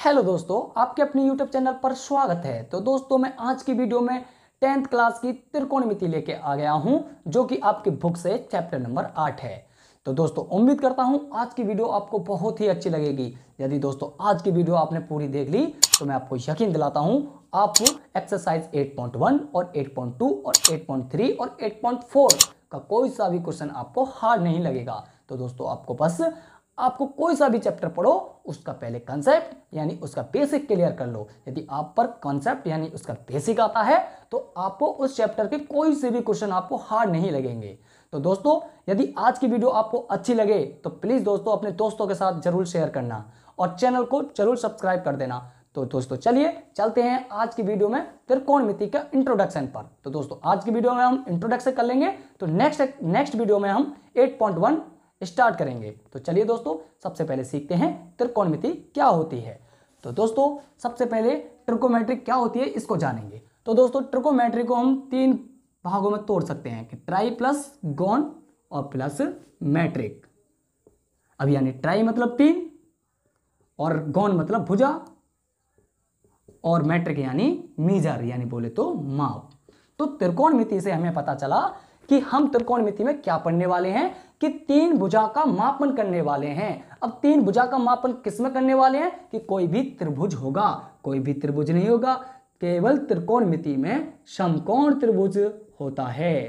Hello दोस्तों, आपके अपने YouTube चैनल पर स्वागत है। तो दोस्तों, मैं आज की वीडियो में 10th क्लास की त्रिकोणमिति लेके आ गया हूं, जो कि आपकी बुक से चैप्टर नंबर 8 है। तो दोस्तों, उम्मीद करता हूं आज की वीडियो आपको बहुत ही अच्छी लगेगी। यदि दोस्तों आज की वीडियो आपने पूरी देख ली तो मैं आपको यकीन दिलाता हूं आप एक्सरसाइज 8.1 और 8.2 और 8.3 और 8.4 का कोई सा भी क्वेश्चन आपको हार्ड नहीं लगेगा। तो दोस्तों, आपको कोई सा भी चैप्टर पढ़ो, उसका पहले कंसेप्ट यानी उसका बेसिक क्लियर कर लो। यदि आप पर कंसेप्ट यानी उसका बेसिक आता है तो आपको उस चैप्टर के कोई से भी क्वेश्चन आपको हार्ड नहीं लगेंगे। तो दोस्तों, यदि आज की वीडियो आपको अच्छी लगे तो प्लीज दोस्तों अपने दोस्तों के साथ जरूर शेयर करना और चैनल को जरूर सब्सक्राइब कर देना। तो दोस्तों चलिए चलते हैं आज की वीडियो में त्रिकोणमिति का इंट्रोडक्शन पर। तो दोस्तों, आज की वीडियो में हम इंट्रोडक्शन कर लेंगे, तो नेक्स्ट वीडियो में हम 8.1 स्टार्ट करेंगे। तो चलिए दोस्तों, सबसे पहले सीखते हैं त्रिकोणमिति क्या होती है। तो दोस्तों, सबसे पहले ट्रिकोमेट्री क्या होती है इसको जानेंगे। तो दोस्तों, ट्रिकोमेट्री को हम 3 भागों में तोड़ सकते हैं कि ट्राई प्लस गौण और प्लस मैट्रिक। अब यानी ट्राई मतलब 3 और गौण मतलब भुजा और मैट्रिक यानी मीजर यानी बोले तो माप। तो त्रिकोणमिति से हमें पता चला कि हम त्रिकोणमिति में क्या पढ़ने वाले हैं कि 3 भुजा का मापन करने वाले हैं। अब 3 भुजा का मापन किस में करने वाले हैं कि कोई भी त्रिभुज होगा, कोई भी त्रिभुज नहीं होगा, केवल त्रिकोणमिति में समकोण त्रिभुज होता है।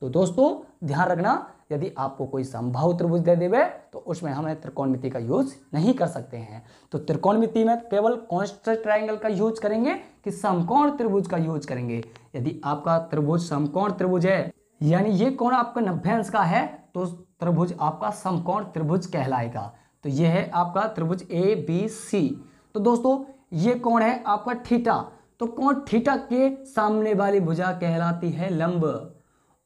तो दोस्तों ध्यान रखना, यदि आपको कोई समबाहु त्रिभुज दे देवे तो उसमें हमें त्रिकोणमिति का यूज नहीं कर सकते हैं। तो त्रिकोणमिति में केवल कौन से ट्रायंगल का यूज करेंगे कि समकोण त्रिभुज का यूज करेंगे। यदि आपका त्रिभुज समकोण त्रिभुज है यानी ये कोण आपका 90 अंश का है तो त्रिभुज आपका समकोण त्रिभुज कहलाएगा। तो ये है आपका त्रिभुज ABC। तो दोस्तों ये कोण है आपका थीटा, तो कोण थीटा के सामने वाली भुजा कहलाती है लंब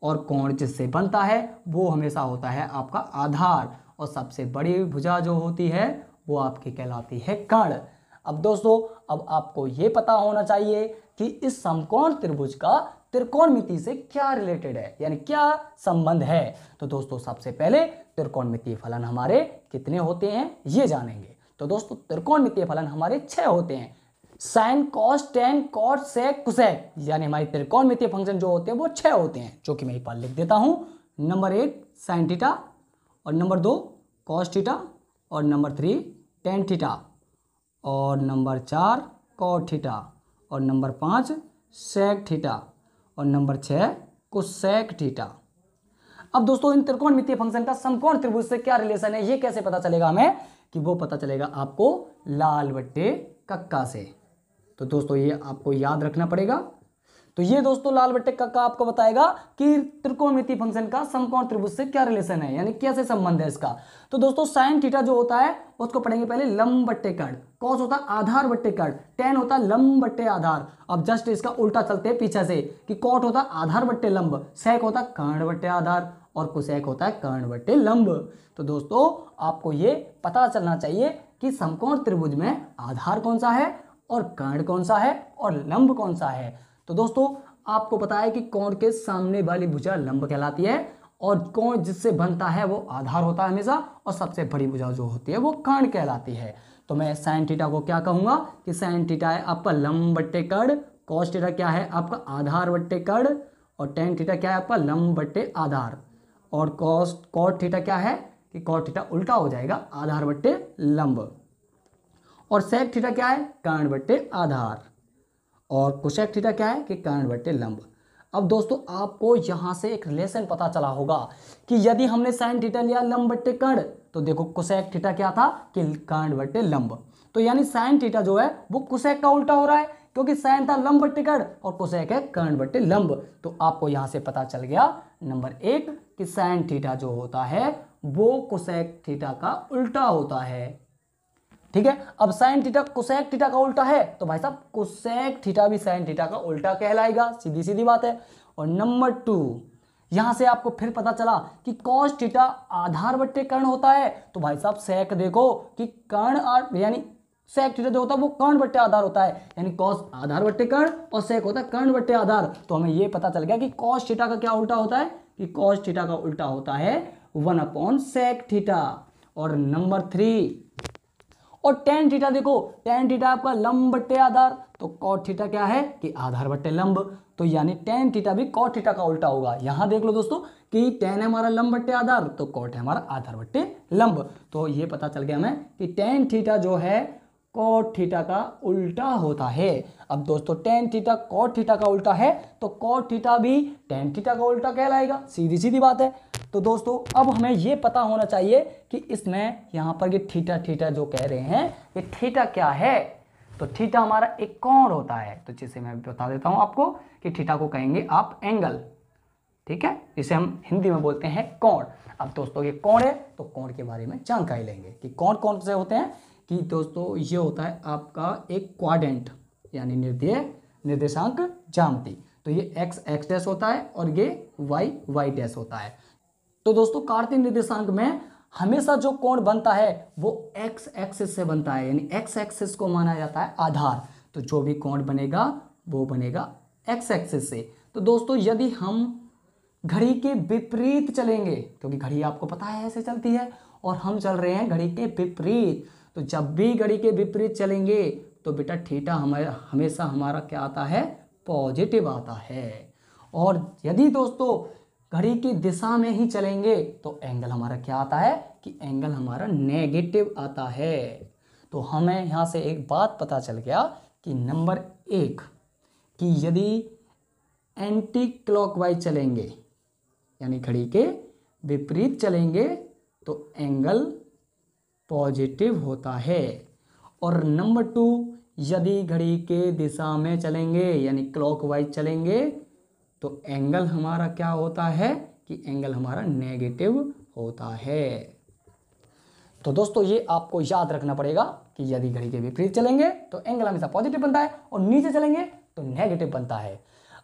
और कोण जिससे बनता है वो हमेशा होता है आपका आधार और सबसे बड़ी भुजा जो होती है वो आपकी कहलाती है कर्ण। अब दोस्तों, अब आपको ये पता होना चाहिए कि इस समकोण त्रिभुज का त्रिकोणमिति से क्या रिलेटेड है यानी क्या संबंध है। तो दोस्तों, सबसे पहले त्रिकोणमितीय फलन हमारे कितने होते हैं ये जानेंगे। तो दोस्तों, त्रिकोणमितीय फलन हमारे 6 होते हैं। साइन, कॉस, टेन, कॉट, सेक, कोसेक यानी हमारे त्रिकोणमितीय फंक्शन जो होते हैं वो 6 होते हैं, जो कि मैं यहाँ पर लिख देता हूं। नंबर 1 साइन थीटा और नंबर 2 कॉस थीटा और नंबर 3 टेन थीटा और नंबर 4 कॉट थीटा और नंबर 5 सेक थीटा और नंबर 6 कोसेक थीटा। अब दोस्तों, इन त्रिकोणमितीय फंक्शन का समकोण त्रिभुज से क्या रिलेशन है ये कैसे पता चलेगा हमें कि वो पता चलेगा आपको लाल बट्टे कक्का से। तो दोस्तों ये आपको याद रखना पड़ेगा। तो ये दोस्तों लाल बट्टे कक्का आपको बताएगा कि त्रिकोणमितीय फंक्शन का समकोण त्रिभुज से क्या रिलेशन है यानी कैसे संबंध है इसका। तो दोस्तों, साइन थीटा जो होता है उसको पढ़ेंगे पहले लंब बट्टे कर्ण, कॉस होता है आधार बट्टे कर्ण, टेन होता है लंब बट्टे आधार। अब जस्ट इसका उल्टा चलते हैं पीछे से कि कॉट होता है आधार बट्टे लंब, सेक होता है कर्ण बट्टे आधार और कोसेक होता है कर्ण बट्टे लंब। तो दोस्तों आपको ये पता चलना चाहिए कि समकोण त्रिभुज में आधार कौन सा है और कर्ण कौन सा है और लंब कौन सा है। तो दोस्तों आपको पता है कि कोण के सामने वाली भुजा लंब कहलाती है और कोण जिससे बनता है वो आधार होता है हमेशा और सबसे बड़ी भुजा जो होती है वो कर्ण कहलाती है। तो मैं साइन थीटा को क्या कहूंगा कि साइन थीटा है आपका लंब बट्टे कर्ण, कॉस थीटा क्या है आपका आधार बट्टे कर्ण और टेन थीटा क्या है आपका लंब बट्टे आधार और कॉट थीटा क्या है कि कॉट थीटा उल्टा हो जाएगा आधार बट्टे लंब और सेक थीटा क्या है कर्ण बट्टे आधार और कोसेक थीटा क्या है कि कर्ण बट्टे लंब। अब दोस्तों आपको यहां से एक रिलेशन पता चला होगा कि यदि हमने साइन थीटा लिया लंब बट्टे कर्ण तो देखो कोसेक थीटा क्या था कि कर्ण बट्टे लंब। तो यानी साइन थीटा जो है वो कोसेक का उल्टा हो रहा है क्योंकि साइन था लंब बट्टे कर्ण और कोसेक है कर्ण बट्टे लंब। तो आपको यहां से पता चल गया नंबर 1 कि साइन थीटा जो होता है वो कोसेक थीटा का उल्टा होता है। ठीक है, अब साइन थीटा कोसेक थीटा का उल्टा है तो भाई साहब कोसेक थीटा भी साइन थीटा का उल्टा कहलाएगा, सीधी सीधी बात है। और नंबर 2 यहां से आपको फिर पता चला कि कॉस थीटा आधार बट्टे कर्ण होता है तो भाई साहब सेक देखो कि कर्ण यानी सेक थीटा जो होता है वो कर्ण बट्टे आधार होता है यानी कॉस आधार बट्टे कर्ण और सेक होता है कर्ण बट्टे आधार। तो हमें ये पता चल गया कि कॉस थीटा का क्या उल्टा होता है कि कॉस थीटा का उल्टा होता है 1/सेक थीटा। और नंबर 3 और टेन थीटा देखो, टेन थीटा आपका लंब बट्टे आधार, तो कॉट थीटा क्या है कि आधार बट्टे लंब, तो यानी टेन थीटा भी कॉट थीटा का उल्टा होगा। यहां देख लो दोस्तों कि टेन है हमारा लंब बट्टे आधार, तो कॉट है हमारा आधार बट्टे लंब। तो ये पता चल गया हमें कि टेन थीटा जो है कॉट थीटा का उल्टा होता है। अब दोस्तों टेन थीटा कॉट थीटा का उल्टा है, तो कॉट थीटा भी टेन थीटा का उल्टा कहलाएगा, सीधी सीधी बात है। तो दोस्तों अब हमें यह पता होना चाहिए कि इसमें यहाँ पर ये थीटा थीटा जो कह रहे हैं, ये थीटा क्या है। तो थीटा हमारा एक कोण होता है, तो जिसे मैं बता देता हूं आपको कि थीटा को कहेंगे आप एंगल, ठीक है, इसे हम हिंदी में बोलते हैं कोण। अब दोस्तों ये कोण है, तो कोण के बारे में जानकारी लेंगे कि कौन कौन से होते हैं। कि दोस्तों ये होता है आपका एक क्वाड्रेंट यानी निर्देशांक ज्यामिति, तो ये एक्स एक्स डैश होता है और ये वाई वाई डैश होता है। तो दोस्तों कार्तीय निर्देशांक में हमेशा जो कोण बनता है वो एक्स एक्सिस से बनता है, यानी एक्स एक्सिस को माना जाता है आधार, तो जो भी कोण बनेगा वो बनेगा एक्स एक्सिस से। तो दोस्तों यदि हम घड़ी के विपरीत चलेंगे, क्योंकि घड़ी आपको पता है ऐसे चलती है और हम चल रहे हैं घड़ी के विपरीत, तो जब भी घड़ी के विपरीत चलेंगे तो बेटा थीटा हमेशा हमारा क्या आता है, पॉजिटिव आता है। और यदि दोस्तों घड़ी की दिशा में ही चलेंगे तो एंगल हमारा क्या आता है कि एंगल हमारा नेगेटिव आता है। तो हमें यहाँ से एक बात पता चल गया कि नंबर 1 कि यदि एंटी क्लॉकवाइज चलेंगे यानी घड़ी के विपरीत चलेंगे तो एंगल पॉजिटिव होता है। और नंबर 2 यदि घड़ी के दिशा में चलेंगे यानी क्लॉकवाइज चलेंगे तो एंगल हमारा क्या होता है कि एंगल हमारा नेगेटिव होता है। तो दोस्तों ये आपको याद रखना पड़ेगा कि यदि घड़ी के विपरीत चलेंगे तो एंगल हमेशा पॉजिटिव बनता है और नीचे चलेंगे तो नेगेटिव बनता है।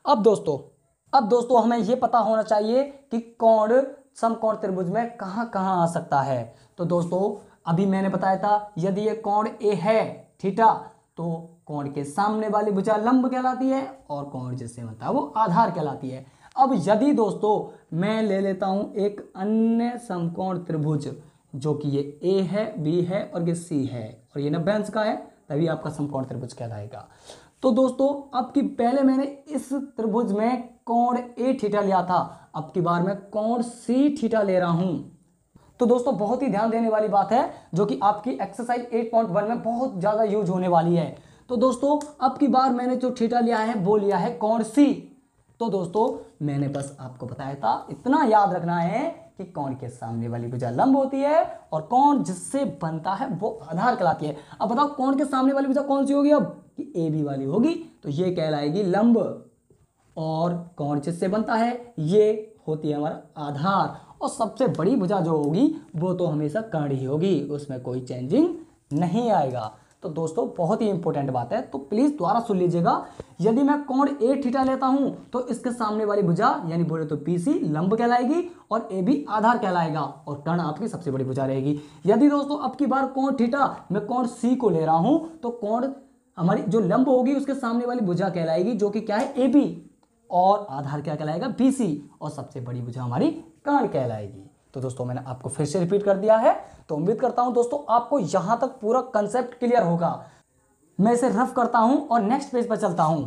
अब दोस्तों हमें ये पता होना चाहिए कि कोण समकोण त्रिभुज में कहाँ कहाँ आ सकता है। तो दोस्तों अभी मैंने बताया था यदि ये कोण ए है थीटा, तो कोण के सामने वाली भुजा लंब कहलाती है और कोण जिससे बनता है वो आधार कहलाती है। अब यदि दोस्तों मैं ले लेता हूं एक अन्य समकोण त्रिभुज जो कि ये ए है, बी है और ये सी है और ये 90 अंश का है, तभी आपका समकोण त्रिभुज कहलाएगा। तो दोस्तों अब की पहले मैंने इस त्रिभुज में कोण ए थीटा लिया था, अब की बार मैं कोण सी थीटा ले रहा हूं। तो दोस्तों बहुत ही ध्यान देने वाली बात है जो कि आपकी एक्सरसाइज 8.1 में बहुत ज्यादा यूज होने वाली है। तो दोस्तों अब की बार मैंने जो थीटा लिया है वो लिया है कोण सी। तो दोस्तों मैंने बस आपको बताया था, इतना याद रखना है कि कोण के सामने वाली भुजा लंब होती है और कोण जिससे बनता है वो आधार कहलाती है। अब बताओ कोण के सामने वाली भुजा कौन सी होगी, अब कि ए बी वाली होगी, तो ये कहलाएगी लंब, और कोण जिससे बनता है ये होती है हमारा आधार, और सबसे बड़ी भुजा जो होगी वो तो हमेशा कर्ण ही होगी, उसमें कोई चेंजिंग नहीं आएगा। तो दोस्तों बहुत ही इंपॉर्टेंट बात है, तो प्लीज दोबारा सुन लीजिएगा। यदि मैं कोण ए थीटा लेता हूं तो इसके सामने वाली भुजा यानी बोले तो BC लंब कहलाएगी और AB आधार कहलाएगा और कर्ण आपकी सबसे बड़ी भुजा रहेगी। यदि दोस्तों अब की बार कोण थीटा मैं कोण C को ले रहा हूं तो कोण हमारी जो लंब होगी उसके सामने वाली भुजा कहलाएगी जो कि क्या है AB, और आधार क्या कहलाएगा BC, और सबसे बड़ी भुजा हमारी कर्ण कहलाएगी। तो दोस्तों मैंने आपको फिर से रिपीट कर दिया है, तो उम्मीद करता हूं दोस्तों आपको यहां तक पूरा कंसेप्ट क्लियर होगा। मैं इसे रफ करता हूं और नेक्स्ट पेज पर चलता हूं।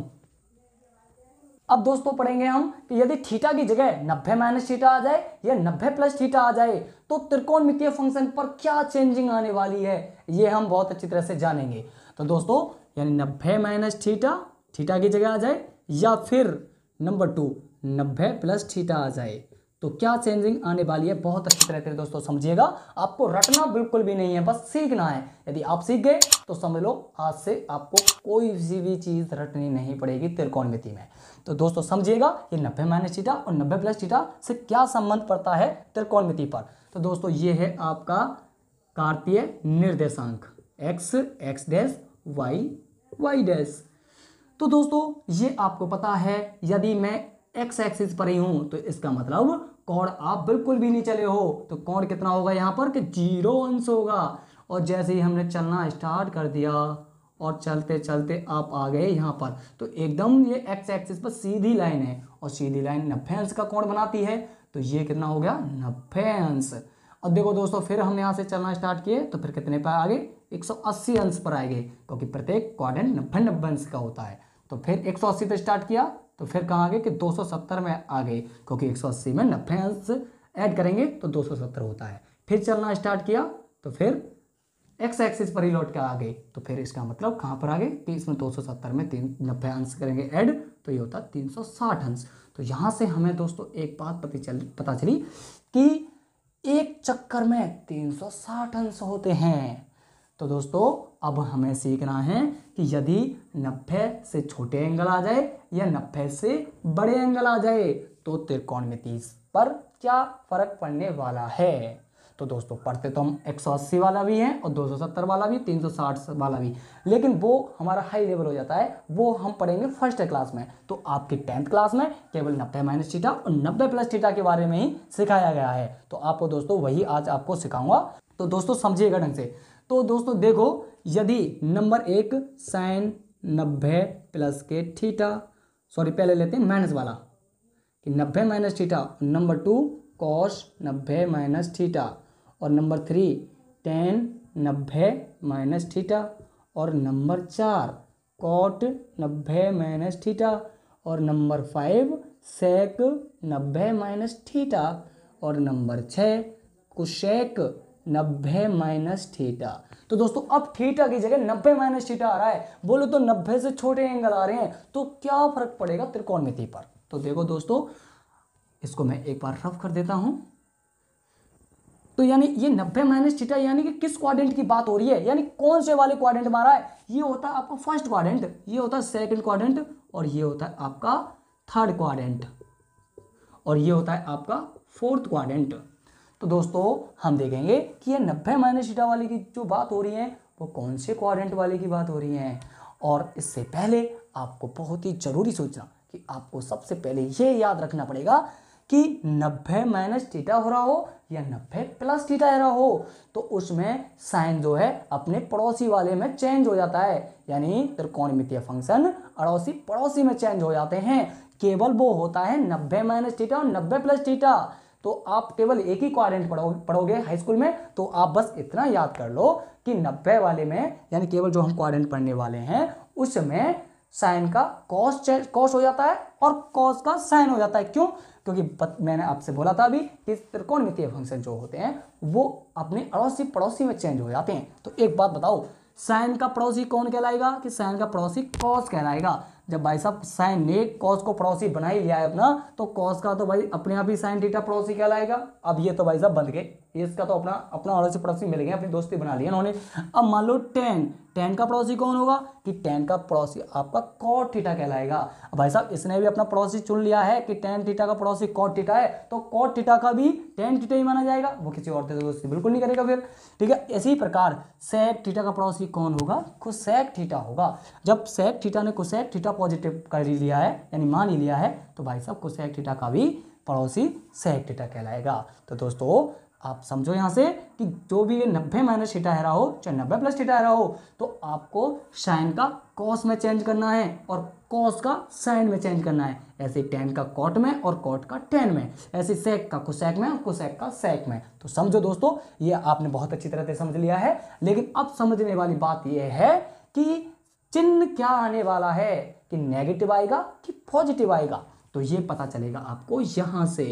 अब दोस्तों पढ़ेंगे हम कि यदि थीटा की जगह 90 माइनस थीटा आ जाए या 90 प्लस थीटा आ जाए तो त्रिकोणमितीय फंक्शन पर क्या चेंजिंग आने वाली है, ये हम बहुत अच्छी तरह से जानेंगे। तो दोस्तों यानी 90 माइनस थीटा थीटा की जगह आ जाए या फिर नंबर 2 90 प्लस थीटा आ जाए तो क्या चेंजिंग आने वाली है, बहुत अच्छी तरह से दोस्तों समझिएगा। आपको रटना बिल्कुल भी नहीं है, बस सीखना है। यदि आप सीख गए तो समझ लो आज से आपको कोई सी भी चीज रटनी नहीं पड़ेगी त्रिकोणमिति में। तो दोस्तों समझिएगा ये 90 माइनस थीटा और 90 प्लस थीटा से क्या संबंध पड़ता है त्रिकोणमिति पर। तो दोस्तों ये है आपका कार्तीय निर्देशांक x x dash y y dash. तो दोस्तों ये आपको पता है यदि मैं x एक्सिस पर ही हूं तो इसका मतलब कोण आप बिल्कुल भी नहीं चले हो तो कोण कितना होगा यहाँ पर कि 0 अंश होगा, और जैसे ही हमने चलना स्टार्ट कर दिया और चलते चलते आप आ गए यहाँ पर तो एकदम ये x एक्सिस पर सीधी लाइन है और सीधी लाइन 90 अंश का कोण बनाती है, तो ये कितना हो गया 90 अंश। और देखो दोस्तों फिर हम यहाँ से चलना स्टार्ट किए तो फिर कितने पे आ गए 180 अंश पर आएंगे, क्योंकि प्रत्येक क्वाड्रेंट 90 अंश का होता है। तो फिर 180 पे स्टार्ट किया तो फिर कहाँ आ गए कि 270 में आ गए, क्योंकि 180 में 90 अंश ऐड करेंगे तो 270 होता है। फिर चलना स्टार्ट किया तो फिर एक्स एक्सिस पर ही लौट के आ गए, तो फिर इसका मतलब कहाँ पर आ गए कि इसमें 270 में 90 अंश करेंगे ऐड, तो ये होता है 360 अंश। तो यहाँ से हमें दोस्तों एक बात पता चली कि एक चक्कर में 360 अंश होते हैं। तो दोस्तों अब हमें सीखना है कि यदि 90 से छोटे एंगल आ जाए या 90 से बड़े एंगल आ जाए तो त्रिकोणमिति पर क्या फर्क पड़ने वाला है। तो दोस्तों पढ़ते तो हम 180 वाला भी है और 270 वाला भी, 360 वाला भी, लेकिन वो हमारा हाई लेवल हो जाता है, वो हम पढ़ेंगे फर्स्ट क्लास में। तो आपकी 10th क्लास में केवल 90 माइनस थीटा और 90 प्लस थीटा के बारे में ही सिखाया गया है। तो आपको दोस्तों वही आज आपको सिखाऊंगा, तो दोस्तों समझिएगा ढंग से। तो दोस्तों देखो, यदि नंबर 1 साइन 90 प्लस के थीटा, सॉरी पहले लेते हैं माइनस वाला कि 90 minus theta, number 2 cos 90 minus theta, और नंबर 3 टेन 90 माइनस थीटा, और नंबर 4 कॉट 90 माइनस थीटा, और नंबर 5 सेक 90 माइनस थीटा, और नंबर 6 कुशेक 90 माइनस थीटा। तो दोस्तों अब थीटा की जगह 90 माइनस थीटा आ रहा है, बोलो तो 90 से छोटे एंगल आ रहे हैं, तो क्या फर्क पड़ेगा त्रिकोणमिति पर। तो देखो दोस्तों, इसको मैं एक बार रफ कर देता हूं। तो यानी ये 90 माइनस थीटा यानी कि किस क्वाड्रेंट की बात हो रही है, यानी कौन से वाले क्वाड्रेंट में आ रहा है। ये होता है आपका फर्स्ट क्वाड्रेंट, ये होता है सेकंड क्वाड्रेंट, और ये होता है आपका थर्ड क्वाड्रेंट, और ये होता है आपका फोर्थ क्वाड्रेंट। तो दोस्तों हम देखेंगे कि ये 90 माइनस थीटा वाली की जो बात हो रही है वो कौन से क्वाड्रेंट वाले की बात हो रही है। और इससे पहले आपको बहुत ही जरूरी सोचना कि आपको सबसे पहले ये याद रखना पड़ेगा कि 90 माइनस थीटा हो रहा हो या 90 प्लस थीटा हो रहा हो, तो उसमें साइन जो है अपने पड़ोसी वाले में चेंज हो जाता है, यानी त्रिकोणमितीय फंक्शन अड़ोसी पड़ोसी में चेंज हो जाते हैं। केवल वो होता है 90 माइनस थीटा और 90 प्लस थीटा। तो आप केवल एक ही क्वाड्रेंट पढ़ोगे हाई स्कूल में, तो आप बस इतना याद कर लो कि 90 वाले में, यानी केवल जो हम क्वाड्रेंट पढ़ने वाले हैं उसमें साइन का कॉस हो जाता है और कॉस का साइन हो जाता है। क्यों? क्योंकि मैंने आपसे बोला था अभी कि त्रिकोणमितीय फंक्शन जो होते हैं वो अपने अड़ोसी पड़ोसी में चेंज हो जाते हैं। तो एक बात बताओ, साइन का पड़ोसी कौन कहलाएगा कि साइन का पड़ोसी कॉस कहलाएगा। जब भाई साहब साइन ने कॉस को पड़ोसी बना ही लिया है अपना, तो कॉस का तो भाई अपने आप ही साइन थीटा पड़ोसी कहलाएगा। अब ये तो भाई साहब बंद गए, इसका तो अपना अड़ोसी पड़ोसी मिल गए, अपनी दोस्ती बना ली उन्होंने। अब मान लो टेन का पड़ोसी कौन होगा कि टेन का पड़ोसी आपका कॉट थीटा कहलाएगा। अब भाई साहब इसने भी अपना पड़ोसी चुन लिया है कि टेन थीटा का पड़ोसी कॉट थीटा है, तो कॉट थीटा का भी टेन थीटा ही माना जाएगा, वो किसी और से दोस्ती बिल्कुल नहीं करेगा फिर। ठीक है, इसी प्रकार सेक थीटा का पड़ोसी कौन होगा, कोसेक थीटा होगा। जब सेक थीटा ने कोसेक थीटा पॉजिटिव कर ही लिया है, यानी मान ही लिया है, तो भाई साहब कोसेक थीटा का भी पड़ोसी सेक थीटा कहलाएगा। तो दोस्तों आप समझो यहाँ से कि जो भी ये 90 माइनस थीटा है रहा हो चाहे 90 प्लस थीटा है रहा हो, तो आपको साइन का कॉस में चेंज करना है और कॉस का साइन में चेंज करना है। ऐसे टेन का कॉट में और कॉट का टेन में, ऐसे सेक का कोसेक में और कोसेक का सेक में। तो समझो दोस्तों, ये आपने बहुत अच्छी तरह से समझ लिया है। लेकिन अब समझने वाली बात यह है कि चिन्ह क्या आने वाला है, कि नेगेटिव आएगा कि पॉजिटिव आएगा, तो ये पता चलेगा आपको यहाँ से।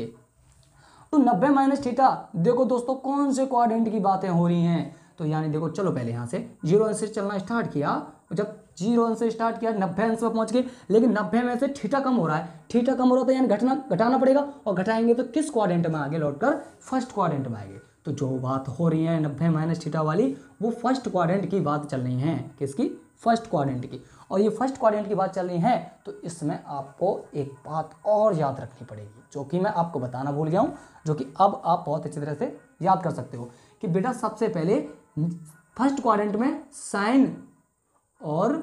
तो 90 माइनस थीटा, देखो दोस्तों कौन से क्वाड्रेंट की बातें हो रही हैं। तो यानी देखो, चलो पहले यहाँ से 0 अंश से चलना स्टार्ट किया, जब 0 अंश से स्टार्ट किया 90 अंश पर पहुंच गए, लेकिन 90 में से थीटा कम हो रहा है, थीटा कम हो रहा था यानी घटाना पड़ेगा, और घटाएंगे तो किस क्वाड्रेंट में आगे लौटकर फर्स्ट क्वाड्रेंट में आएंगे। तो जो बात हो रही है 90 माइनस थीटा वाली, वो फर्स्ट क्वाड्रेंट की बात चल रही है। किसकी? फर्स्ट क्वाड्रेंट की। और ये फर्स्ट क्वाड्रेंट की बात चल रही है, तो इसमें आपको एक बात और याद रखनी पड़ेगी, जो कि मैं आपको बताना भूल गया हूँ, जो कि अब आप बहुत अच्छी तरह से याद कर सकते हो कि बेटा सबसे पहले फर्स्ट क्वाड्रेंट में साइन और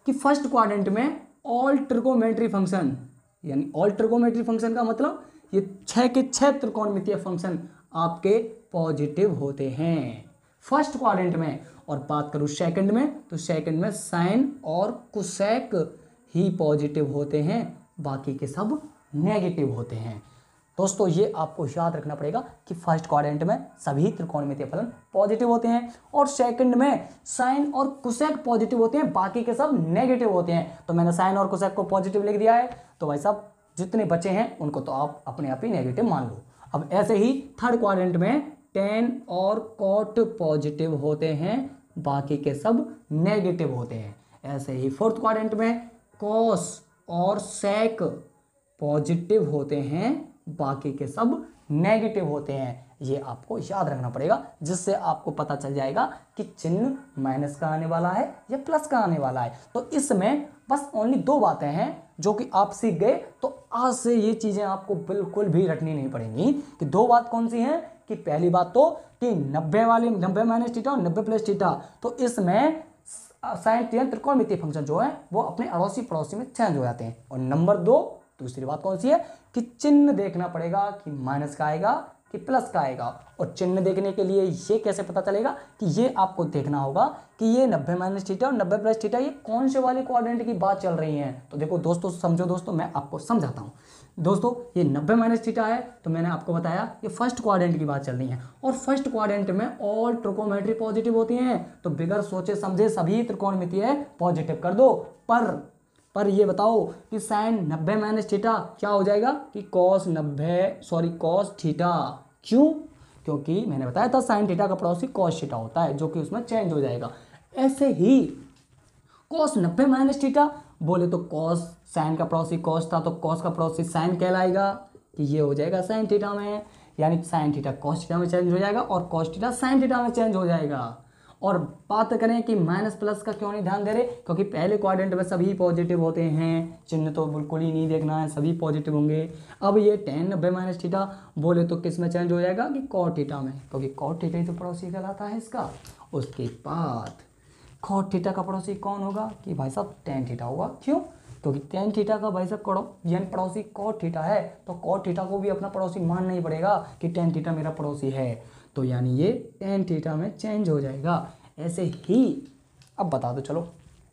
कि फर्स्ट क्वाड्रेंट में ऑल ट्रिगोनोमेट्री फंक्शन, यानी ऑल ट्रिगोनोमेट्री फंक्शन का मतलब ये 6 के 6 त्रिकोणमितीय फंक्शन आपके पॉजिटिव होते हैं फर्स्ट क्वाड्रेंट में। और बात करूं सेकंड में, तो सेकंड में साइन और कोसेक ही पॉजिटिव होते हैं, बाकी के सब नेगेटिव होते हैं। दोस्तों ये आपको याद रखना पड़ेगा कि फर्स्ट क्वाड्रेंट में सभी त्रिकोणमितीय फलन पॉजिटिव होते हैं और सेकंड में साइन और कोसेक पॉजिटिव होते हैं, बाकी के सब नेगेटिव होते हैं। तो मैंने साइन और कोसेक को पॉजिटिव लिख दिया है, तो भाई साहब जितने बचे हैं उनको तो आप अपने आप ही नेगेटिव मान लो। अब ऐसे ही थर्ड क्वाड्रेंट में टेन और कॉट पॉजिटिव होते हैं, बाकी के सब नेगेटिव होते हैं। ऐसे ही फोर्थ क्वाड्रेंट में कॉस और सेक पॉजिटिव होते हैं, बाकी के सब नेगेटिव होते हैं। ये आपको याद रखना पड़ेगा, जिससे आपको पता चल जाएगा कि चिन्ह माइनस का आने वाला है या प्लस का आने वाला है। तो इसमें बस ओनली दो बातें हैं जो कि आप सीख गए, तो आज से ये चीजें आपको बिल्कुल भी रटनी नहीं पड़ेंगी। कि दो बात कौन सी हैं कि पहली बात तो कि 90 माइनस थीटा और 90 प्लस थीटा, तो इसमें साइन टेन त्रिकोणमितीय फंक्शन जो है वो अपने अड़ोसी पड़ोसी में चेंज हो जाते हैं। और नंबर दो, दूसरी बात कौन सी है कि चिन्ह देखना पड़ेगा कि माइनस का आएगा कि प्लस का आएगा। और चिन्ह देखने के लिए ये कैसे पता चलेगा कि ये आपको देखना होगा कि ये 90 माइनस थीटा और 90 प्लस थीटा ये कौन से वाले क्वाड्रेंट की बात चल रही है। तो देखो दोस्तों, समझो दोस्तों, मैं आपको समझाता हूँ। दोस्तों ये 90 माइनस थीटा है, तो मैंने आपको बताया ये फर्स्ट क्वाड्रेंट की बात चल रही है, और फर्स्ट क्वाड्रेंट में ऑल ट्रिकोमेट्री पॉजिटिव होती हैं, तो बिगर सोचे समझे सभी त्रिकोणमितीय पॉजिटिव कर दो। पर ये बताओ कि साइन 90 माइनस थीटा क्या हो जाएगा कि कॉस थीटा। क्यों? क्योंकि मैंने बताया था साइन थीटा का पड़ोसी कॉस थीटा होता है, जो कि उसमें चेंज हो जाएगा। ऐसे ही कॉस 90 माइनस थीटा बोले तो कॉस, साइन का पड़ोसी कॉस था तो कॉस का पड़ोसी साइन कहलाएगा, कि ये हो जाएगा साइन थीटा में, यानी साइन थीटा कॉस थीटा में चेंज हो जाएगा और कॉस थीटा साइन थीटा में चेंज हो जाएगा। और बात करें कि माइनस प्लस का क्यों नहीं ध्यान दे रहे, क्योंकि पहले क्वाड्रेंट में सभी पॉजिटिव होते हैं, चिन्ह तो बिल्कुल ही नहीं देखना है, सभी पॉजिटिव होंगे। अब ये टेन 90 माइनस थीटा बोले तो किस में चेंज हो जाएगा कि कॉट थीटा में, क्योंकि कॉट थीटा ही तो पड़ोसी कहलाता है इसका। उसके बाद कॉट थीटा का पड़ोसी कौन होगा कि भाई साहब टेन थीटा होगा। क्यों? क्योंकि टेन थीटा का भाई साहब यानी पड़ोसी कॉट थीटा है, तो कॉट थीटा को भी अपना पड़ोसी मानना ही पड़ेगा कि टेन थीटा मेरा पड़ोसी है, तो यानी ये टेन थीटा में चेंज हो जाएगा। ऐसे ही अब बता दो चलो,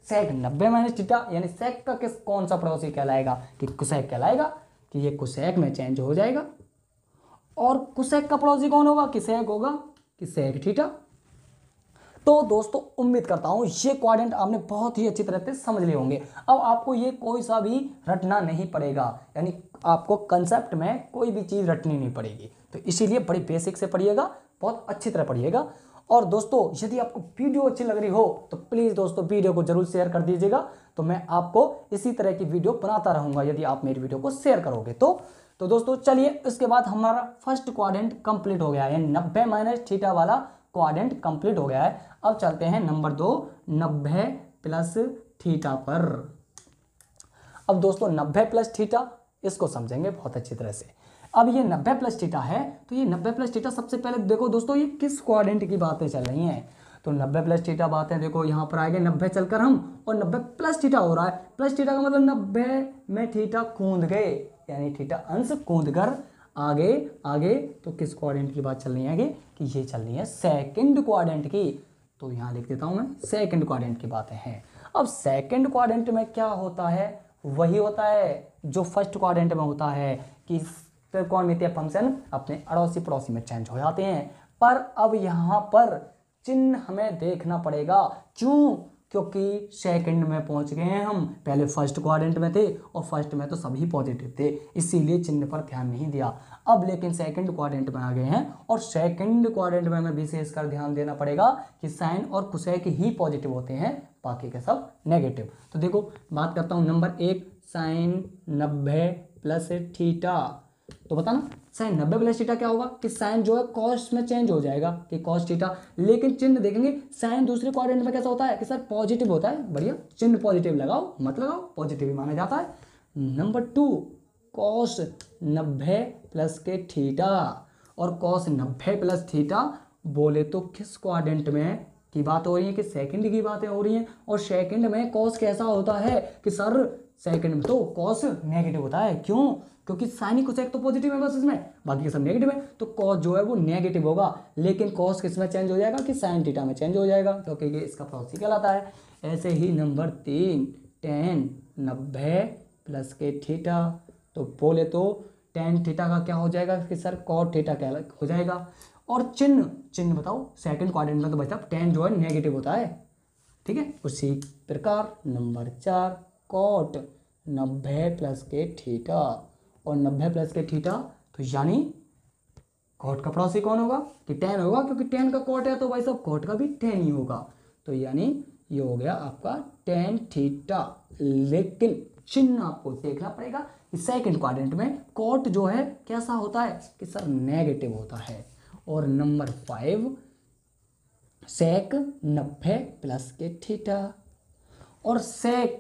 सेक 90 माइनस थीटा यानी सेक का कौन सा पड़ोसी कहलाएगा कि कोसेक कहलाएगा, कि ये कोसेक में चेंज हो जाएगा। और कोसेक का पड़ोसी कौन होगा कि सेक होगा कि सेक थीटा। तो दोस्तों उम्मीद करता हूं ये क्वाड्रेंट आपने बहुत ही अच्छी तरह से समझ लिए होंगे। अब आपको ये कोई सा भी रटना नहीं पड़ेगा, यानी आपको कंसेप्ट में कोई भी चीज़ रटनी नहीं पड़ेगी, तो इसीलिए बड़ी बेसिक से पढ़िएगा, बहुत अच्छी तरह पढ़िएगा। और दोस्तों यदि आपको वीडियो अच्छी लग रही हो तो प्लीज़ दोस्तों वीडियो को जरूर शेयर कर दीजिएगा, तो मैं आपको इसी तरह की वीडियो बनाता रहूँगा यदि आप मेरी वीडियो को शेयर करोगे तो दोस्तों चलिए, इसके बाद हमारा फर्स्ट क्वाड्रेंट कंप्लीट हो गया है, 90 माइनस थीटा वाला क्वाड्रेंट कंप्लीट हो गया है। अब चलते हैं नंबर 2, 90 प्लस थीटा पर। अब दोस्तों 90 प्लस थीटा इसको समझेंगे बहुत अच्छी तरह से। अब ये 90 प्लस थीटा है, तो ये 90 प्लस थीटा सबसे पहले देखो दोस्तों ये किस क्वाड्रेंट की बातें चल रही हैं। तो 90 प्लस थीटा बातें देखो यहाँ पर आएंगे 90 चलकर हम, और 90 प्लस थीटा हो रहा है। प्लस थीटा का मतलब 90 में थीटा कूद गए, यानी थीटा अंश कूद कर आगे तो किस क्वाड्रेंट की बात चल रही है आगे कि ये चल रही है सेकंड क्वाड्रेंट की। तो यहाँ लिख देता हूँ मैं, सेकंड क्वाड्रेंट की बातें हैं। अब सेकंड क्वाड्रेंट में क्या होता है, वही होता है जो फर्स्ट क्वाड्रेंट में होता है कि त्रिकोणमितीय फंक्शन अपने अड़ोसी पड़ोसी में चेंज हो जाते हैं। पर अब यहाँ पर चिन्ह हमें देखना पड़ेगा। क्यों? क्योंकि सेकंड में पहुंच गए हैं हम, पहले फर्स्ट क्वाड्रेंट में थे और फर्स्ट में तो सभी पॉजिटिव थे, इसीलिए चिन्ह पर ध्यान नहीं दिया। अब लेकिन सेकंड क्वाड्रेंट में आ गए हैं, और सेकंड क्वाड्रेंट में हमें विशेषकर ध्यान देना पड़ेगा कि साइन और कोसेक ही पॉजिटिव होते हैं, बाकी के सब नेगेटिव। तो देखो बात करता हूँ नंबर 1, साइन 90 प्लस थीटा। तो बताना साइन 90 प्लस थीटा क्या होगा कि साइन जो है कॉस में चेंज हो जाएगा कि कॉस थीटा, लेकिन चिन्ह देखेंगे साइन दूसरे क्वाड्रेंट में कैसा होता है कि सर पॉजिटिव होता है। बढ़िया, चिन्ह पॉजिटिव लगाओ मत लगाओ, पॉजिटिव ही माना जाता है। नंबर 2, कॉस 90 प्लस के थीटा, और कॉस 90 प्लस थीटा बोले तो किस क्वाड्रेंट में की बात हो रही है कि सेकंड की बातें हो रही हैं। और सेकंड में कॉस कैसा होता है कि सर सेकंड में तो कॉस नेगेटिव होता है। क्यों? क्योंकि साइन कोसेक तो पॉजिटिव है बस, इसमें बाकी के सब नेगेटिव है, तो कॉस जो है वो नेगेटिव होगा। लेकिन कॉस किस में चेंज हो जाएगा कि साइन थीटा में चेंज हो जाएगा, क्योंकि ये इसका पड़ोसी कहलाता है। ऐसे ही नंबर 3, tan 90 प्लस के थीटा, तो बोले तो टेन थीटा का क्या हो जाएगा कि सर कॉट थीटा क्या हो जाएगा। और चिन्ह चिन्ह बताओ, सेकंड क्वाड्रेंट में तो भाई साहब टेन जो है नेगेटिव होता है, ठीक है। उसी प्रकार नंबर 4 कॉट 90 प्लस के थीटा, और 90 प्लस के थीटा तो यानी कॉट का पड़ोसी कौन होगा कि टेन होगा, क्योंकि टेन का कॉट है तो भाई साहब कॉट का भी टेन ही होगा। तो यानी ये हो गया आपका टेन थीटा। लेकिन चिन्ह आपको देखना पड़ेगा कि सेकंड क्वाड्रेंट में कॉट जो है कैसा होता है कि सर नेगेटिव होता है। और नंबर 5 सेक 90 प्लस के थीटा, और सेक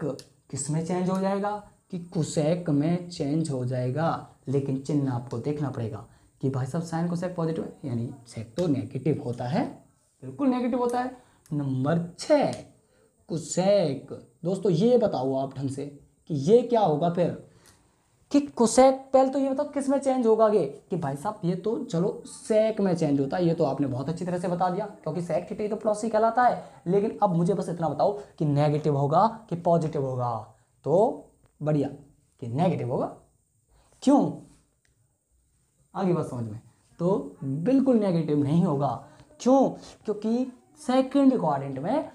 किस में चेंज हो जाएगा कि कुसेक में चेंज हो जाएगा। लेकिन चिन्ह आपको देखना पड़ेगा कि भाई साहब साइन कोसेक पॉजिटिव है, यानी सेक तो नेगेटिव होता है, बिल्कुल नेगेटिव होता है। नंबर 6 कुसेक, दोस्तों ये बताओ आप ढंग से कि ये क्या होगा फिर कि कुसेक, पहले तो ये बताओ किस में चेंज होगा ये कि भाई साहब ये तो चलो सेक में चेंज होता है, ये तो आपने बहुत अच्छी तरह से बता दिया क्योंकि सेक थीटा तो प्लस ही कहलाता है। लेकिन अब मुझे बस इतना बताओ कि नेगेटिव होगा कि पॉजिटिव होगा। तो बढ़िया कि नेगेटिव होगा, क्यों आगे बात समझ में, तो बिल्कुल नेगेटिव नहीं होगा। क्यों, क्योंकि सेकंड क्वाड्रेंट में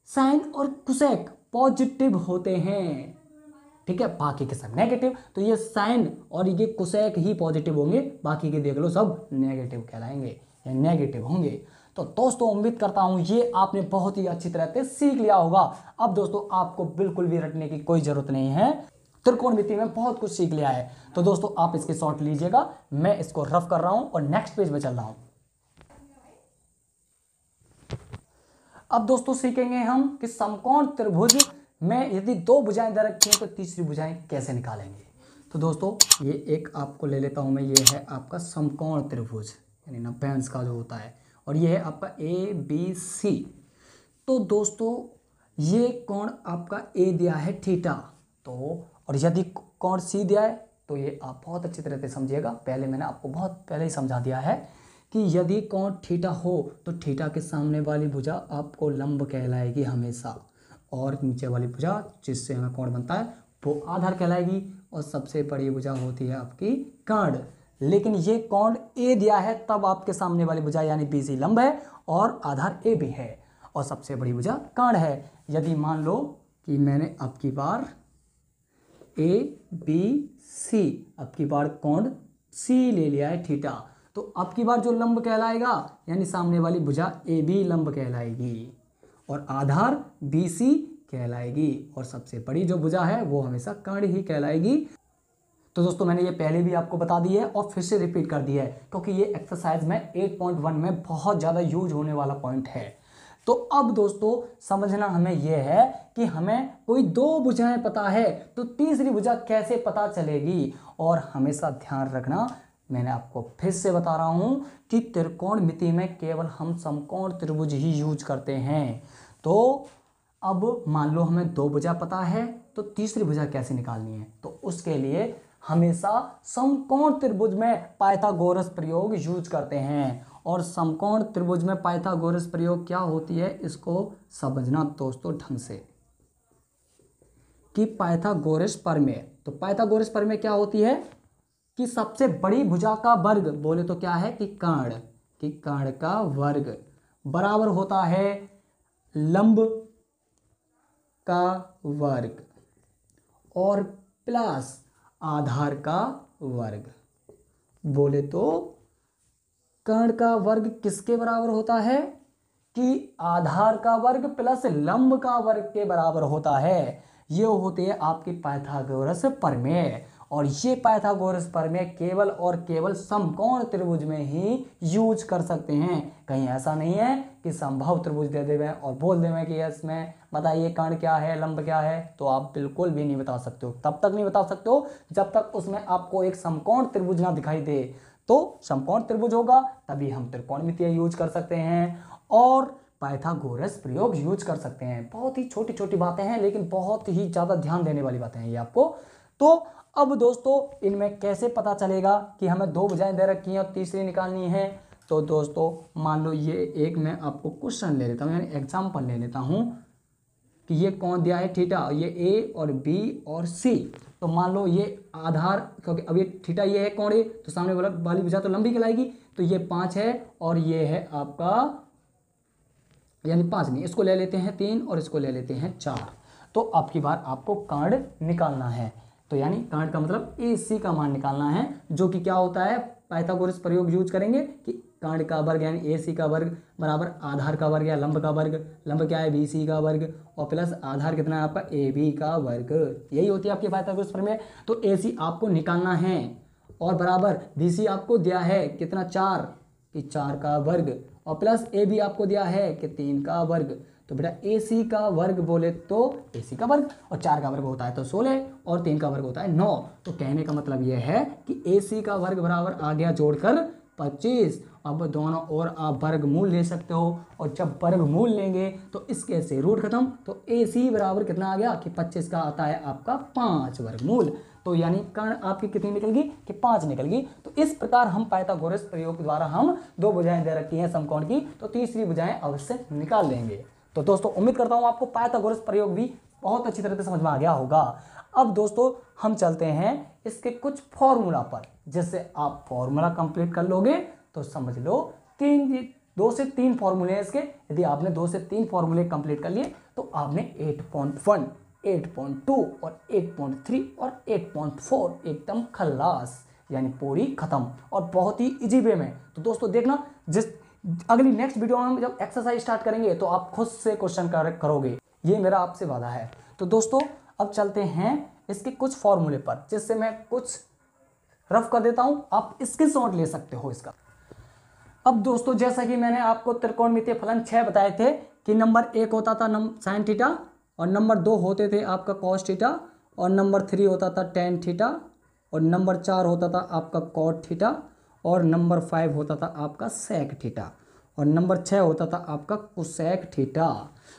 साइन और कुसेक पॉजिटिव होते हैं, ठीक है, बाकी के सब नेगेटिव। तो ये साइन और ये कुसेक ही पॉजिटिव होंगे, बाकी के देख लो सब नेगेटिव कहलाएंगे या नेगेटिव होंगे। तो दोस्तों उम्मीद करता हूं ये आपने बहुत ही अच्छी तरह से सीख लिया होगा। अब दोस्तों आपको बिल्कुल भी रटने की कोई जरूरत नहीं है, त्रिकोणमिति में बहुत कुछ सीख लिया है। तो दोस्तों आप इसके शॉर्ट लीजिएगा, मैं इसको रफ कर रहा हूं और नेक्स्ट पेज में चल रहा हूं। अब दोस्तों सीखेंगे हम कि समकोण त्रिभुज में यदि दो भुजाएं दे रखी हैं तो तीसरी भुजाएं कैसे निकालेंगे। तो दोस्तों ये एक आपको ले लेता हूं मैं, ये है आपका समकोण त्रिभुज यानी 90 अंश का जो होता है, और ये है आपका ABC। तो दोस्तों ये कोण आपका A दिया है थीटा, तो और यदि कोण C दिया है तो ये आप बहुत अच्छी तरह से समझिएगा, पहले मैंने आपको बहुत पहले ही समझा दिया है कि यदि कोण थीटा हो तो थीटा के सामने वाली भुजा आपको लंब कहलाएगी हमेशा, और नीचे वाली भुजा जिससे हमें कोण बनता है वो आधार कहलाएगी, और सबसे बड़ी भुजा होती है आपकी कर्ण। लेकिन ये कोण A दिया है तब आपके सामने वाली भुजा यानी BC लंब है और आधार A भी है और सबसे बड़ी भुजा कर्ण है। यदि मान लो कि मैंने अब की बार ABC अब की बार कोण C ले लिया है थीटा, तो अब की बार जो लंब कहलाएगा यानी सामने वाली भुजा AB लंब कहलाएगी और आधार BC कहलाएगी, और सबसे बड़ी जो भुजा है वो हमेशा कर्ण ही कहलाएगी। तो दोस्तों मैंने ये पहले भी आपको बता दी है और फिर से रिपीट कर दी है क्योंकि ये एक्सरसाइज में 8.1 में बहुत ज़्यादा यूज होने वाला पॉइंट है। तो अब दोस्तों समझना हमें यह है कि हमें कोई दो भुजाएं पता है तो तीसरी भुजा कैसे पता चलेगी। और हमेशा ध्यान रखना, मैंने आपको फिर से बता रहा हूं कि त्रिकोणमिति में केवल हम समकोण त्रिभुज ही यूज करते हैं। तो अब मान लो हमें दो भुजा पता है तो तीसरी भुजा कैसे निकालनी है, तो उसके लिए हमेशा समकोण त्रिभुज में पाइथागोरस प्रयोग यूज करते हैं। और समकोण त्रिभुज में पाइथागोरस प्रयोग क्या होती है इसको समझना दोस्तों ढंग से कि पाइथागोरस प्रमेय, तो पाइथागोरस प्रमेय क्या होती है कि सबसे बड़ी भुजा का वर्ग, बोले तो क्या है कि कर्ण का वर्ग बराबर होता है लंब का वर्ग और प्लस आधार का वर्ग। बोले तो कर्ण का वर्ग किसके बराबर होता है कि आधार का वर्ग प्लस लंब का वर्ग के बराबर होता है। ये होते हैं आपके पाइथागोरस प्रमेय, और ये पाइथागोरस प्रमेय केवल और केवल समकोण त्रिभुज में ही यूज कर सकते हैं। कहीं ऐसा नहीं है कि संभव त्रिभुज दे देवे और बोल देवे कि इसमें बताइए कर्ण क्या है लंब क्या है, तो आप बिल्कुल भी नहीं बता सकते हो, तब तक नहीं बता सकते हो जब तक उसमें आपको एक समकोण त्रिभुज ना दिखाई दे। तो समकोण त्रिभुज होगा तभी हम त्रिकोणमितीय यूज कर सकते हैं और पाइथागोरस प्रयोग यूज कर सकते हैं। बहुत ही छोटी छोटी बातें हैं लेकिन बहुत ही ज़्यादा ध्यान देने वाली बातें हैं ये आपको। तो अब दोस्तों इनमें कैसे पता चलेगा कि हमें दो भुजाएं दे रखी हैं और तीसरी निकालनी है। तो दोस्तों मान लो ये एक मैं आपको क्वेश्चन ले लेता हूँ यानी एग्जाम्पल ले लेता हूँ कि ये कौन दिया है थीटा, ये ए और बी और सी। तो मान लो ये आधार, क्योंकि अब ये थीटा ये है कोण ए, तो सामने वाली भुजा तो लंबी कहलाएगी, तो ये 5 है और ये है आपका, यानी 5 नहीं, इसको ले लेते हैं 3 और इसको ले लेते हैं 4। तो अब की बार आपको कर्ण निकालना है। तो यानी कर्ण का मतलब ए सी का मान निकालना है, जो कि क्या होता है, पाइथागोरस प्रयोग यूज करेंगे कि कर्ण का वर्ग यानी ए सी का वर्ग बराबर आधार का वर्ग या लंब का वर्ग, लंब क्या है बी सी का वर्ग, और प्लस आधार कितना है आपका ए बी का वर्ग। यही होती है आपकी पाइथागोरस प्रमेय। तो ए सी आपको निकालना है और बराबर बी सी आपको दिया है कितना 4, कि 4 का वर्ग, और प्लस ए बी आपको दिया है कि 3 का वर्ग। तो बेटा ए सी का वर्ग बोले तो ए सी का वर्ग, और 4 का वर्ग होता है तो 16 और 3 का वर्ग होता है 9। तो कहने का मतलब यह है कि ए सी का वर्ग बराबर आ गया जोड़कर 25। अब दोनों ओर आप वर्गमूल ले सकते हो, और जब वर्गमूल लेंगे तो इसके से रूट खत्म, तो ए सी बराबर कितना आ गया कि 25 का आता है आपका 5 वर्गमूल। तो यानी कर्ण आपकी कितनी निकल गई कि 5 निकल गई। तो इस प्रकार हम पाइथागोरस प्रयोग द्वारा हम 2 भुजाएं दे रखी हैं समकोण की, तो तीसरी भुजाएं अवश्य निकाल लेंगे। तो दोस्तों उम्मीद करता हूं आपको पाइथागोरस प्रयोग भी बहुत अच्छी तरह से समझ में आ गया होगा। अब दोस्तों हम चलते हैं इसके कुछ फॉर्मूला पर, जिससे आप फॉर्मूला कंप्लीट कर लोगे तो समझ लो 2 से 3 फॉर्मूले हैं इसके। यदि आपने 2 से 3 फॉर्मूले कंप्लीट कर लिए तो आपने 8.1, 8.2 और 8.3 और 8.4 एकदम खल्लास, यानी पूरी खत्म और बहुत ही इजी वे में। तो दोस्तों देखना, जिस अगली नेक्स्ट वीडियो में हम जब एक्सरसाइज स्टार्ट करेंगे तो आप खुद से क्वेश्चन करोगे, ये मेरा आपसे वादा है। तो दोस्तों अब चलते हैं इसके कुछ फॉर्मूले पर, जिससे मैं कुछ रफ कर देता हूं, आप स्क्रीनशॉट ले सकते हो इसका। अब दोस्तों जैसा कि मैंने आपको त्रिकोणमितीय फलन 6 बताए थे कि नंबर 1 होता था साइन थीटा, और नंबर 2 होते थे आपका कॉस थीटा, और नंबर 3 होता था टेन थीटा, और नंबर 4 होता था आपका कॉट थीटा, और नंबर 5 होता था आपका सेक थीटा, और नंबर 6 होता था आपका कोसेक थीटा।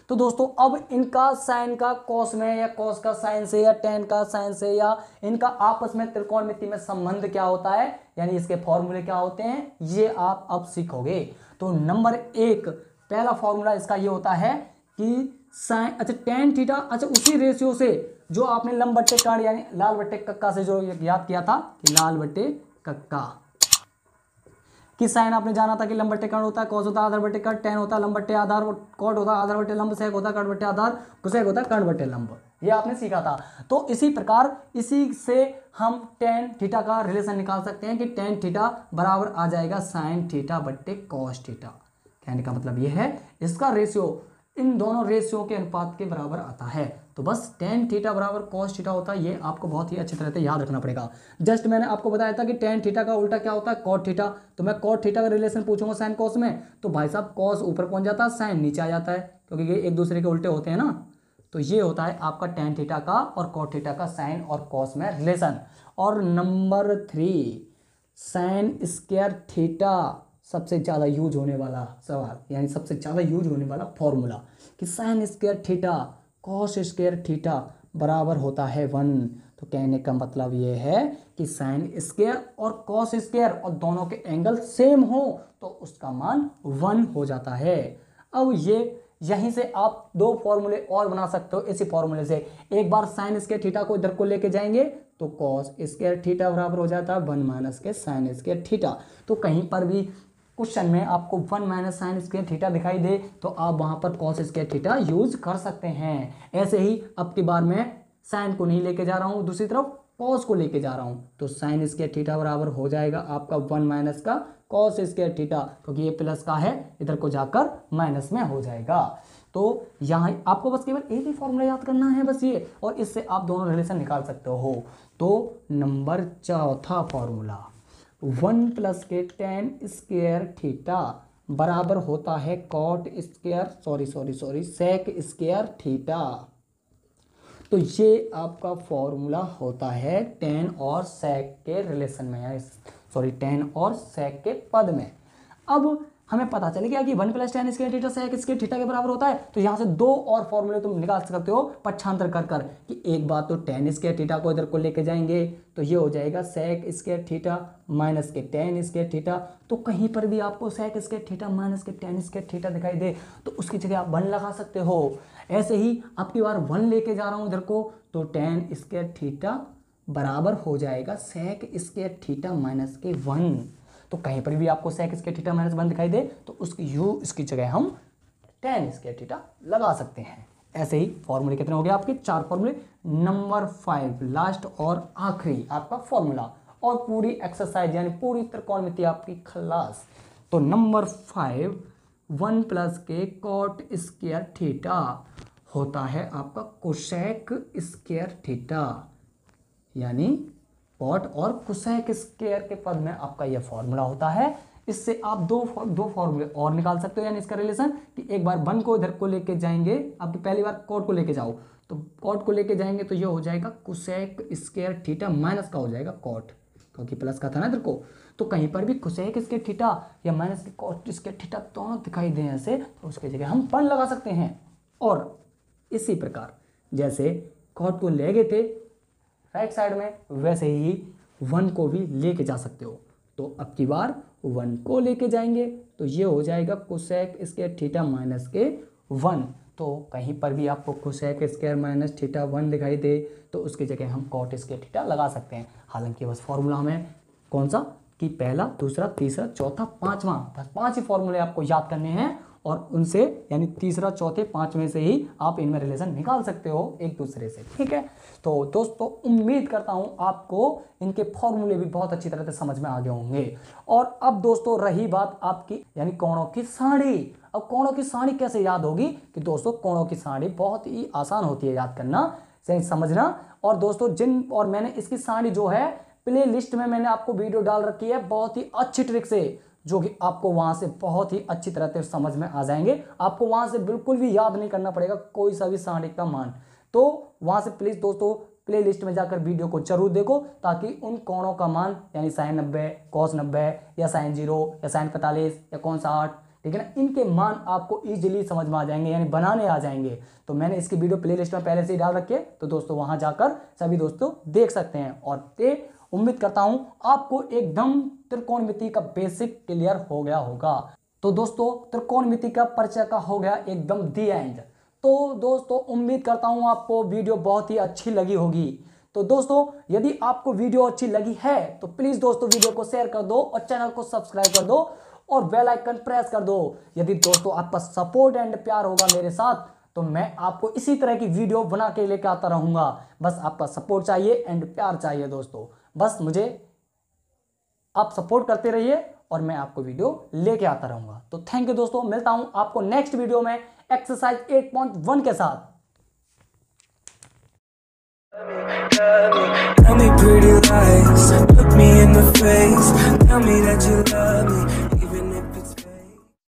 तो दोस्तों अब इनका साइन का कॉस में, या कॉस का साइन से, या टेन का साइन से, या इनका आपस में त्रिकोणमिति में संबंध क्या होता है, यानी इसके फॉर्मूले क्या होते हैं, ये आप अब सीखोगे। तो नंबर 1 पहला फॉर्मूला इसका ये होता है कि साइन, अच्छा टेन थीटा, अच्छा उसी रेशियो से जो आपने लंब बट्टे कर्ण यानी लाल बट्टे कक्का से जो याद किया था कि लाल बट्टे कक्का कि साइन आपने जाना था कि लंब बट्टे कर्ण होता है, कॉस होता है आधार बट्टे कर्ण, टेन होता है लंब बट्टे आधार, कॉट होता है आधार बट्टे लंब, सेक होता है कर्ण बट्टे आधार, कोसेक होता है कर्ण बट्टे लंब। ये आपने सीखा था। तो इसी प्रकार इसी से हम टेन थीटा का रिलेशन निकाल सकते हैं कि टेन थीटा बराबर आ जाएगा साइन थीटा बट्टे कॉस थीटा। कहने का मतलब ये है इसका रेशियो इन दोनों रेशियो के अनुपात के बराबर आता है। तो बस टेन थीटा बराबर कॉस थीटा होता है, ये आपको बहुत ही अच्छी तरह से याद रखना पड़ेगा। जस्ट मैंने आपको बताया था कि टेन थीटा का उल्टा क्या होता है कॉट थीटा, तो मैं कॉट थीटा का रिलेशन पूछूंगा साइन कॉस में, तो भाई साहब कॉस ऊपर पहुंच जाता है, साइन नीचे आ जाता है, क्योंकि ये एक दूसरे के उल्टे होते हैं ना। तो ये होता है आपका टेन थीटा का और कॉट थीटा का साइन और कॉस में रिलेशन। और नंबर 3 साइन स्क्वायर थीटा, सबसे ज़्यादा यूज होने वाला सवाल, यानी सबसे ज़्यादा यूज होने वाला फॉर्मूला कि sine square theta cos square theta बराबर होता है 1। तो कहने का मतलब ये है कि साइन स्क्वायर और कॉस स्क्वायर और दोनों के एंगल सेम हो तो उसका मान 1 हो जाता है। अब ये यहीं से आप 2 फॉर्मूले और बना सकते हो इसी फॉर्मूले से। एक बार साइन स्क्वायर थीटा को इधर को लेके जाएंगे तो कॉस स्क्वायर थीटा बराबर हो जाता है 1 माइनस के साइन स्क्वायर थीटा। तो कहीं पर भी क्वेश्चन में आपको 1 माइनस साइन स्क्वायर थीटा दिखाई दे तो आप वहां पर कॉस स्क्वायर थीटा यूज कर सकते हैं। ऐसे ही अब की बार मैं साइन को नहीं लेके जा रहा हूं, दूसरी तरफ कॉस को लेके जा रहा हूं, तो साइन स्क्वायर थीटा बराबर हो जाएगा आपका 1 माइनस का कॉस स्क्वायर थीटा, क्योंकि ये प्लस का है इधर को जाकर माइनस में हो जाएगा। तो यहाँ आपको बस केवल एक ही फॉर्मूला याद करना है बस ये, और इससे आप दोनों रिलेशन निकाल सकते हो। तो नंबर 4 फॉर्मूला 1 प्लस के टेन स्क्वायर थीटा बराबर होता है cot square sorry sec square theta. तो ये आपका फॉर्मूला होता है टेन और सेक के रिलेशन में, टेन और सेक के पद में। अब हमें पता चल गया कि 1 + tan square theta sec square theta के बराबर होता है। तो यहाँ से दो और फॉर्मूले तुम निकाल सकते हो पक्षांतर कर कर, कि एक बात तो tan स्क्वायर थीटा को इधर को लेके जाएंगे तो ये हो जाएगा sec स्क्वायर थीटा माइनस के tan स्क्वायर थीटा। तो कहीं पर भी आपको sec स्क्वायर थीटा माइनस के tan स्क्वायर थीटा दिखाई दे तो उसकी जगह आप 1 लगा सकते हो। ऐसे ही अब की बार 1 लेके जा रहा हूँ इधर को, तो tan स्क्वायर थीटा बराबर हो जाएगा sec स्क्वायर थीटा माइनस के 1। तो कहीं पर भी आपको sec स्क्वायर थीटा माइनस 1 दिखाई दे तो इसकी जगह हम tan स्क्वायर थीटा लगा सकते हैं। ऐसे ही फॉर्मूले कितने हो गए आपके? 4 फॉर्मूले। नंबर 5 लास्ट और आखिरी आपका फॉर्मूला, और पूरी एक्सरसाइज यानी पूरी त्रिकोणमिति आपकी खलास। तो नंबर 5 1 + के कॉट स्क्वायर थीटा होता है आपका कोसेक स्क्वायर थीटा, यानी कॉट और कोसेक स्क्वायर के पद में आपका यह फॉर्मूला होता है। इससे आप दो फॉर्मूले और निकाल सकते हो, यानी इसका रिलेशन कि एक बार 1 को इधर को लेके जाएंगे, अब पहली बार कॉट को लेके जाओ तो कॉट को लेके जाएंगे तो ये हो जाएगा कोसेक स्क्वायर थीटा माइनस का हो जाएगा कॉट, क्योंकि प्लस का था ना इधर को। तो कहीं पर भी कोसेक स्क्वायर थीटा या माइनस के कॉट स्क्वायर थीटा दोनों दिखाई दे ऐसे, तो उसकी जगह हम 1 लगा सकते हैं। और इसी प्रकार जैसे कॉट को ले गए थे राइट साइड में, वैसे ही 1 को भी लेके जा सकते हो। तो अब की बार 1 को लेके जाएंगे तो ये हो जाएगा कोसेक स्क्वायर थीटा माइनस के 1। तो कहीं पर भी आपको कोसेक स्क्वायर माइनस थीटा 1 दिखाई दे तो उसकी जगह हम कॉट स्क्वायर थीटा लगा सकते हैं। हालांकि बस फॉर्मूला हमें कौन सा कि पहला, दूसरा, तीसरा, चौथा, पांचवा, बस 5 ही फॉर्मूले आपको याद करने हैं, और उनसे यानी तीसरा, चौथे, पांचवें से ही आप इनमें रिलेशन निकाल सकते हो एक दूसरे से। ठीक है, तो दोस्तों उम्मीद करता हूं आपको इनके फॉर्मूले भी बहुत अच्छी तरह से समझ में आ गए होंगे। और अब दोस्तों रही बात आपकी यानी कोणों की सारणी। अब कोणों की सारणी कैसे याद होगी? कि दोस्तों कोणों की सारणी बहुत ही आसान होती है याद करना, समझना। और दोस्तों और मैंने इसकी सारणी जो है प्ले लिस्ट में मैंने आपको वीडियो डाल रखी है बहुत ही अच्छी ट्रिक से, जो कि आपको वहां से बहुत ही अच्छी तरह से समझ में आ जाएंगे। आपको वहां से बिल्कुल भी याद नहीं करना पड़ेगा कोई सा भी सारणी का मान। तो वहां से प्लीज दोस्तों प्ले लिस्ट में जाकर वीडियो को जरूर देखो, ताकि उन कोणों का मान यानी sin 90, cos 90 या sin 0 या sin 45 या कौन सा 8, ठीक है ना, इनके मान आपको इजीली समझ में आ जाएंगे, यानी बनाने आ जाएंगे। तो मैंने इसकी वीडियो प्ले लिस्ट में पहले से ही डाल रखी है, तो दोस्तों वहां जाकर सभी दोस्तों देख सकते हैं। और उम्मीद करता हूं आपको एकदम त्रिकोणमिति का बेसिक क्लियर हो गया होगा। तो दोस्तों त्रिकोणमिति का परिचय का हो गया एकदम दी एंड। तो दोस्तों उम्मीद करता हूं आपको वीडियो बहुत ही अच्छी लगी होगी। तो दोस्तों यदि आपको वीडियो अच्छी लगी है तो प्लीज दोस्तों वीडियो को शेयर कर दो और चैनल को सब्सक्राइब कर दो और बेल आइकन प्रेस कर दो। यदि दोस्तों आपका सपोर्ट एंड प्यार होगा मेरे साथ तो मैं आपको इसी तरह की वीडियो बना के लेकर आता रहूंगा। बस आपका सपोर्ट चाहिए एंड प्यार चाहिए दोस्तों, बस मुझे आप सपोर्ट करते रहिए और मैं आपको वीडियो लेके आता रहूंगा। तो थैंक यू दोस्तों, मिलता हूं आपको नेक्स्ट वीडियो में एक्सरसाइज 8.1 के साथ। Tell me pretty lies, look me in the face, tell me that you love me.